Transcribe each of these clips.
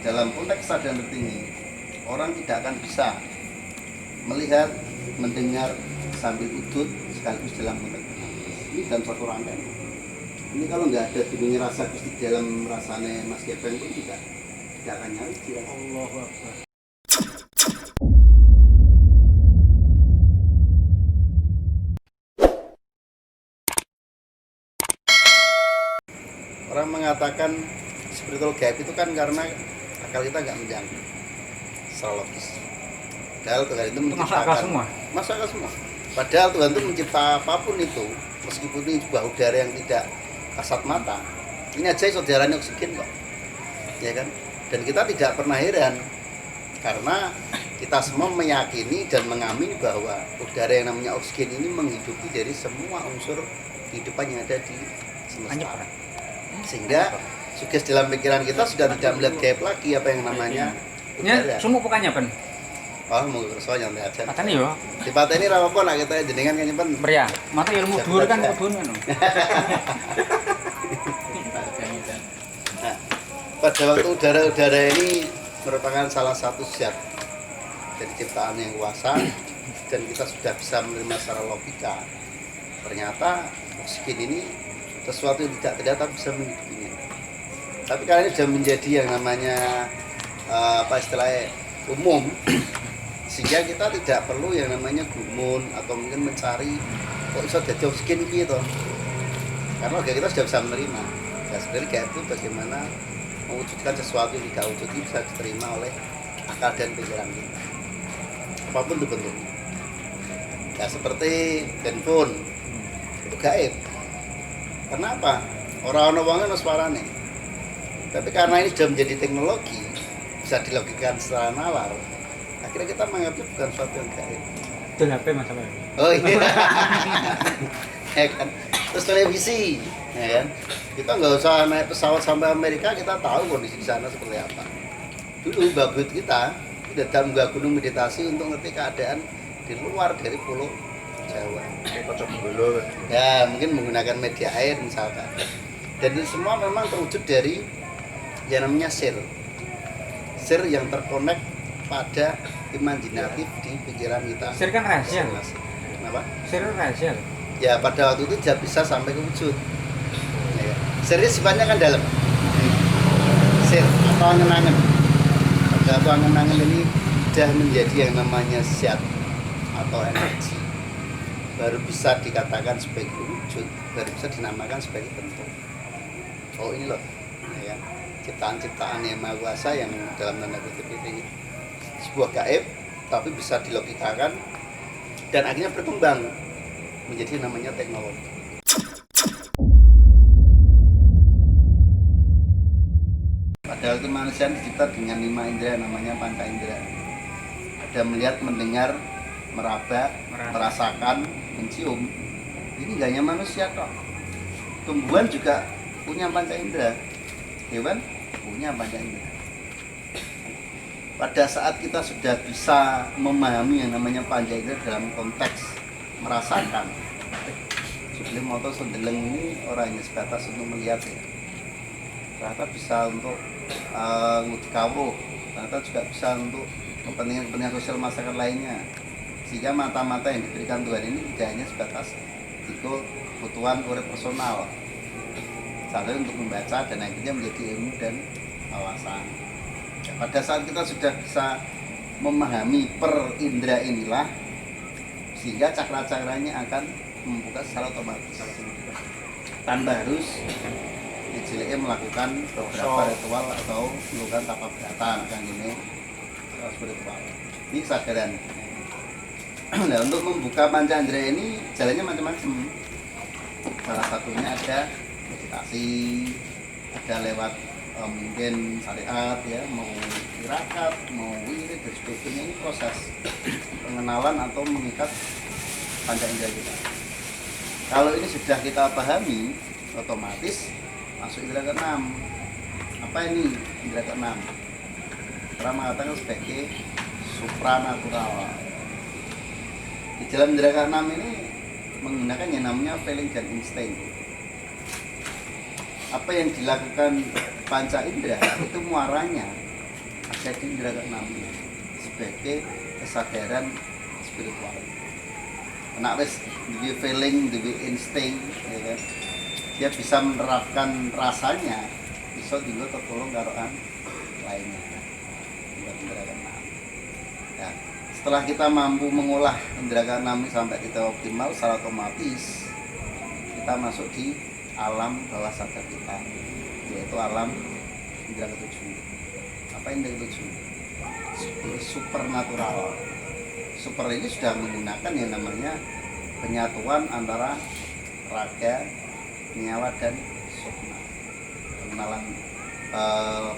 dalam konteks kesadaran tertinggi, orang tidak akan bisa melihat, mendengar sambil udut sekaligus dalam konteks ini dalam suatu rangkaian. Ini kalau nggak ada bunyi rasa di dalam rasanya Mas Gepeng pun tidak akan nyari. Allahu Akbar. Orang mengatakan spiritual gaib itu kan karena akal kita nggak menjangkau secara logis. Padahal Tuhan itu menciptakan masuk akal semua. Padahal Tuhan itu mencipta apapun itu, meskipun ini sebuah udara yang tidak kasat mata. Ini aja saudaranya oksigen kok, ya kan? Dan kita tidak pernah heran karena kita semua meyakini dan mengamini bahwa udara yang namanya oksigen ini menghidupi dari semua unsur kehidupan yang ada di semesta. Sehingga sugesti dalam pikiran kita sudah tidak melihat gaib lagi apa yang namanya udara. Semua bukannya pen. Oh, mau kerso nyantai aja. Katanya yo. Di pantai ini rawa pun kita jenengan kan nyimpen. Pria, mata ilmu dhuwur kan kebun kan. Nah, pada waktu udara-udara ini merupakan salah satu zat dari ciptaan yang kuasa dan kita sudah bisa menerima secara logika. Ternyata oksigen ini sesuatu yang tidak terlihat tapi bisa menghidupinya. Tapi karena ini sudah menjadi yang namanya apa istilahnya umum, sehingga kita tidak perlu yang namanya gumun atau mungkin mencari kok bisa jadi oksigen ini gitu. Karena kita sudah bisa menerima. Ya, sebenarnya kayak itu bagaimana mewujudkan sesuatu yang tidak wujud bisa diterima oleh akal dan pikiran kita. Apapun itu bentuknya. Ya seperti handphone itu gaib. Kenapa? Orang-orang ada suaranya. Tapi karena ini sudah menjadi teknologi, bisa dilogikakan secara nalar. Akhirnya kita menganggapnya bukan sesuatu yang gaib. Itu HP masalahnya. Oh iya. Ya kan? Terus televisi, ya kan? Kita nggak usah naik pesawat sampai Amerika, kita tahu kondisi di sana seperti apa. Dulu babut kita dalam gunung meditasi untuk ngerti keadaan di luar dari pulau Jawa. Ya mungkin menggunakan media air misalkan. Dan itu semua memang terwujud dari yang namanya sir yang terkonek pada imajinatif di pikiran kita. Sir kan rahasia. Kenapa? Sir rahasia. Ya pada waktu itu tidak bisa sampai ke wujud. Ya, sirnya sifatnya kan dalam. Sir atau angen-angen. Pada waktu angen-angen ini sudah menjadi yang namanya zat atau energi. Baru bisa dikatakan sebagai wujud, baru bisa dinamakan sebagai bentuk. Oh ini loh, ya, ciptaan-ciptaan yang maha kuasa yang dalam tanda kutip ini sebuah gaib, tapi bisa dilogikakan dan akhirnya berkembang menjadi namanya teknologi. Padahal itu manusia dicipta dengan 5 indera namanya panca indera. Ada melihat, mendengar, meraba, merasakan, mencium. Ini nggak hanya manusia kok. Tumbuhan juga punya panca indera. Hewan punya panca indera. Pada saat kita sudah bisa memahami yang namanya panca indera dalam konteks merasakan, sebelum motor sendeleng ini orangnya sebatas untuk melihat ya. Ternyata bisa untuk ngutikawo, ternyata juga bisa untuk kepentingan sosial masyarakat lainnya. Sehingga mata-mata yang diberikan Tuhan ini tidak hanya sebatas kebutuhan urip personal, satu untuk membaca dan akhirnya menjadi ilmu dan wawasan. Pada saat kita sudah bisa memahami per indera inilah, sehingga cakra-cakranya akan membuka secara otomatis tanpa harus dijilai melakukan beberapa ritual atau melakukan tapa berata yang ini spiritual. Ini kesadaran. Nah, untuk membuka panca indera ini jalannya macam-macam. Salah satunya ada meditasi, ada lewat mungkin syariat ya, mau tirakat, mau wirid dan sebagainya. Ini proses pengenalan atau mengikat panca indera kita. Kalau ini sudah kita pahami, otomatis masuk indera ke-6. Apa ini indera ke-6? Kita mengatakan sebagai supranatural. Di dalam indera ke-6 ini menggunakan yang namanya feeling dan insting. Apa yang dilakukan panca indera itu muaranya jadi indera keenam sebagai kesadaran spiritual. Anak wis duwe feeling, duwe insting, ya kan? Dia bisa menerapkan rasanya, bisa juga tertolong karoan lainnya. Buat indera keenam. Ya, setelah kita mampu mengolah indera keenam sampai kita optimal, secara otomatis kita masuk di alam bawah sadar kita, yaitu alam indera ketujuh. Apa indera ketujuh? Supernatural. Super ini sudah menggunakan yang namanya penyatuan antara raga, nyawa dan sukma. Pengenalan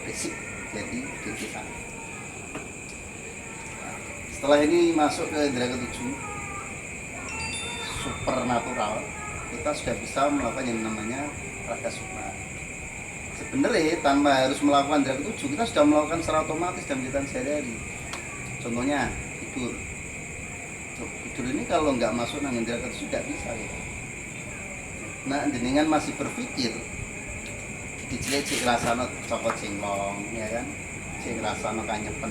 basic jadi diri kita. Setelah ini masuk ke indera ketujuh supernatural, kita sudah bisa melakukan yang namanya raga sukma. Sebenarnya tanpa harus melakukan indera ketujuh, kita sudah melakukan secara otomatis dalam kehidupan sehari-hari. Contohnya tidur. Tidur ini kalau nggak masuk nang indera ketujuh nggak bisa gitu. Nah, jenengan masih berpikir dicek rasano cokot singkong, ya kan? Cek rasano kanyepen,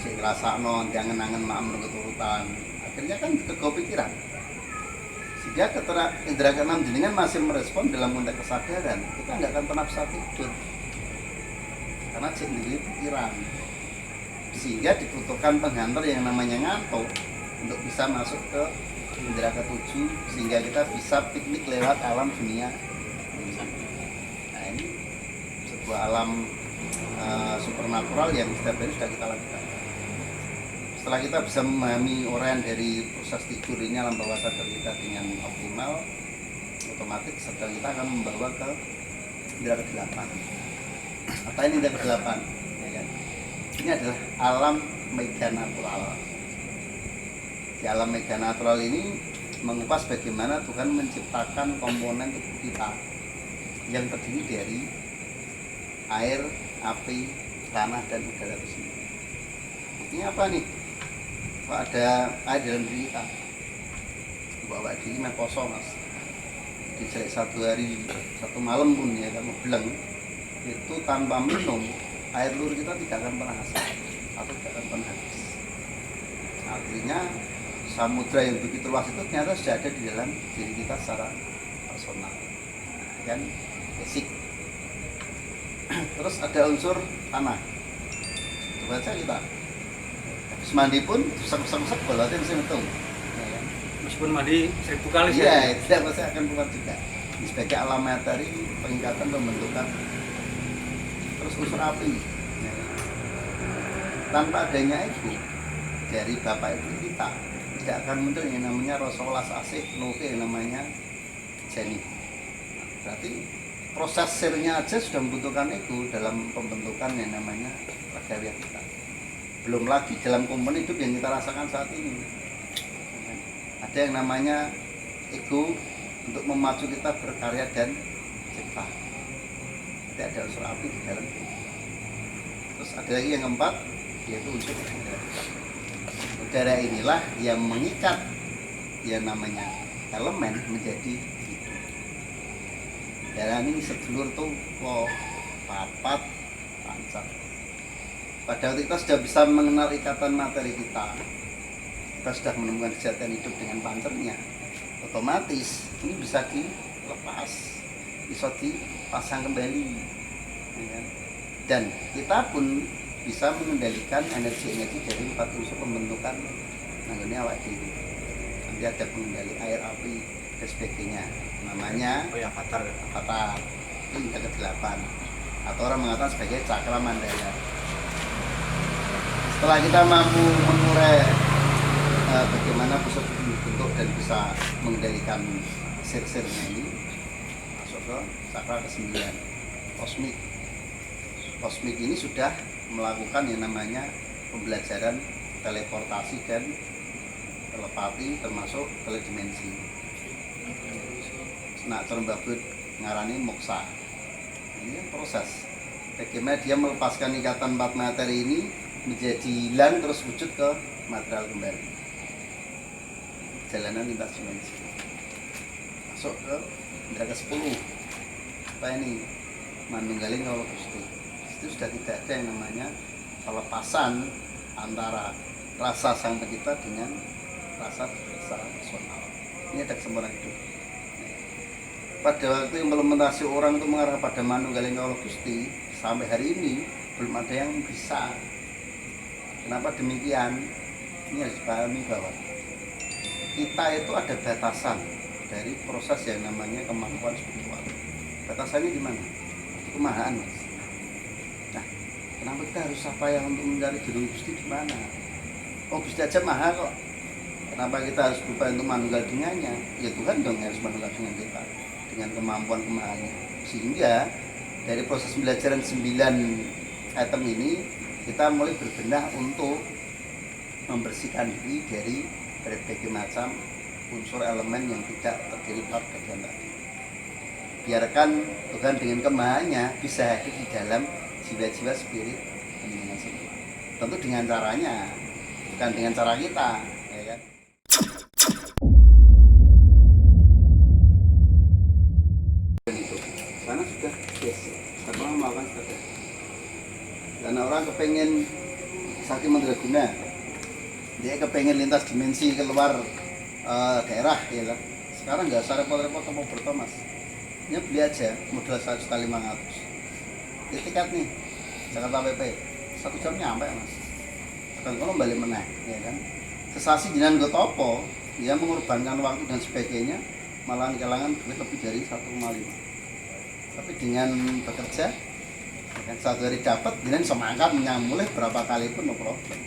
cek rasano jangan-jangan maam keturutan. Akhirnya kan kegau pikiran. Sehingga indera keenam jenengan masih merespon dalam konteks kesadaran, kita nggak akan pernah bisa tidur karena cek diri pikiran. Sehingga dibutuhkan penghantar yang namanya ngantuk untuk bisa masuk ke indera ketujuh, sehingga kita bisa piknik lewat alam dunia. Nah, ini sebuah alam supernatural yang setiap hari sudah kita lakukan. Setelah kita bisa memahami uraian dari proses tidur ini alam bawah sadar kita dengan optimal, otomatis sadar kita akan membawa ke indera ke-8. Apa ini indera ke-8? Ya kan? Ini adalah alam mega natural. Di alam mega natural ini mengupas bagaimana Tuhan menciptakan komponen tubuh kita yang terdiri dari air, api, tanah, dan udara itu sendiri. Ini apa nih? Kok ada air dalam diri kita? Bawa diri mah kosong mas. Dijelek 1 hari, 1 malam pun ya kamu bilang itu tanpa minum air lur kita tidak akan pernah habis atau tidak akan pernah habis. Artinya samudra yang begitu luas itu ternyata sudah ada di dalam diri kita secara personal, kan basic. Terus ada unsur tanah. Coba saja kita habis mandi pun susah-susah bolatin sih betul. Meskipun mandi 1000 kali sih. Iya, tidak pasti akan kuat juga. Ini sebagai alam materi pengikatan pembentukan. Terus unsur api. Tanpa adanya itu dari bapak ibu kita tidak akan muncul yang namanya rosolas asih nuke yang namanya jenih. Berarti proses sirnya aja sudah membutuhkan itu dalam pembentukan yang namanya ragawiya kita. Belum lagi dalam komponen hidup yang kita rasakan saat ini. Ada yang namanya ego untuk memacu kita berkarya dan cipta. Nanti ada unsur api di dalam itu. Terus ada lagi yang keempat, yaitu unsur udara. Udara inilah yang mengikat yang namanya elemen menjadi hidup. Udara ini sedulur tuh kok papat pancat. Pada waktu kita sudah bisa mengenal ikatan materi kita sudah menemukan kesehatan hidup dengan pancernya, otomatis ini bisa dilepas, bisa dipasang kembali, ya kan? Dan kita pun bisa mengendalikan energi-energi dari 4 unsur pembentukan namanya awak diri. Nanti ada pengendali air, api, dan sebagainya. Namanya avatar. Ini yang ke-8 atau orang mengatakan sebagai cakra mandala. Setelah kita mampu mengurai bagaimana pusat bentuk dan bisa mengendalikan sir-sirnya ini, masuk ke cakra ke-9 kosmik. Kosmik ini sudah melakukan yang namanya pembelajaran teleportasi dan telepati termasuk teledimensi. Nak terbabut ngarani moksa. Ini kan proses bagaimana dia melepaskan ikatan 4 materi ini menjadi hilang terus wujud ke material kembali. Jalanan lintas dimensi. Masuk ke indera ke-10. Apa ini? Manunggaling kalau Gusti. Itu sudah tidak ada yang namanya pelepasan antara rasa sang pencipta dengan rasa secara personal. Ini ada kesempurnaan hidup. Pada waktu implementasi orang itu mengarah pada manunggaling Allah Gusti, sampai hari ini belum ada yang bisa. Kenapa demikian? Ini harus dipahami bahwa kita itu ada batasan dari proses yang namanya kemampuan spiritual. Batasannya di mana? Di kemahaan, Mas. Nah, kenapa kita harus upaya untuk mencari gedung Gusti di mana? Oh, Gusti aja maha kok. Kenapa kita harus berupaya untuk manunggal dengannya? Ya Tuhan dong yang harus manunggal dengan kita dengan kemampuan kemahannya. Sehingga dari proses pembelajaran 9 item ini kita mulai berbenah untuk membersihkan diri dari berbagai macam unsur elemen yang tidak terdiri pada bagian tadi. Biarkan Tuhan dengan kemahannya bisa hadir di dalam jiwa-jiwa spirit dengan sempurna. Tentu dengan caranya, bukan dengan cara kita, ya kan? Karena sudah biasa, semua melakukan strategi. Karena orang kepengen sakti mandraguna, dia kepengen lintas dimensi keluar daerah, ya kan? Sekarang nggak usah repot-repot mau bertomas. Ini beli aja modal 1.500.000. Ini tiket nih, Jakarta PP, 1 jam nyampe Mas. Sekarang kalau balik meneh, ya kan? Sesasi jinan gue topo, dia mengorbankan waktu dan sebagainya, malah kehilangan duit lebih dari 1,5. Tapi dengan bekerja, ya kan, 1 hari dapat, jinan bisa mangkat menyamulih berapa kali pun no problem.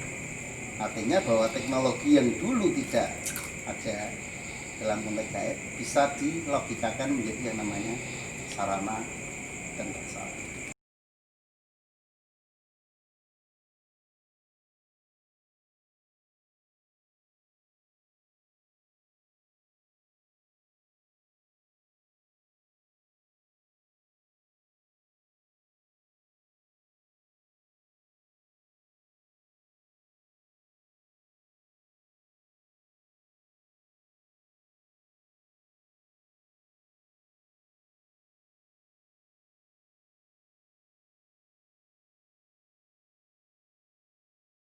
Artinya bahwa teknologi yang dulu tidak ada dalam konteks gaib bisa dilogikakan menjadi yang namanya sarana dan prasarana.